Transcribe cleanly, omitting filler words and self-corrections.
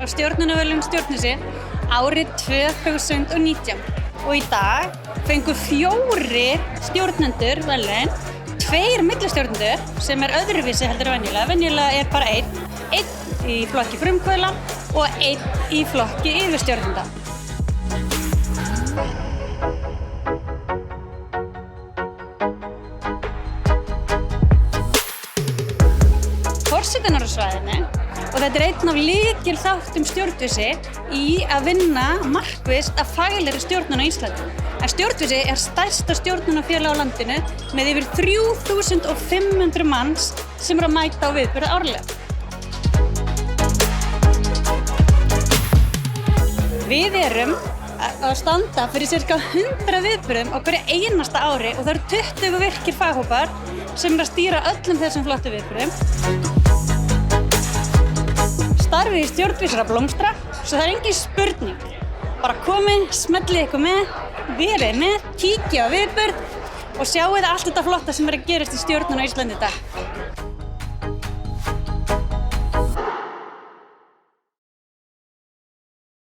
á stjórnunarverðlaunum Stjórnusi árið 2019 og í dag fengu 4 stjórnendur verðlaun, 2 millistjórnendur sem öðruvísi heldur en venjulega. Venjulega bara einn í flokki frumkvöðla og einn í flokki yfirstjórnenda. Forsetinn á svæðinu og þetta einn af lykilþáttum Stjórnvísi í að vinna markvisst að faglegri stjórnun á Íslandi. En Stjórnvísi stærsta stjórnunarfélag á landinu með yfir 3500 manns sem að mæta á viðburði árlega. Við erum að standa fyrir ca. 100 viðburðum á hverju einasta ári og það eru 20 virkir faghópar sem að stýra öllum þessum flottu viðburðum. Starfið í Stjórnvísi að blómstra, svo það engin spurning. Bara komið, smellið ykkur með, verið með, kíkja á viðburð og sjáið allt þetta flotta sem að gerast í stjórnun á Íslandi í dag.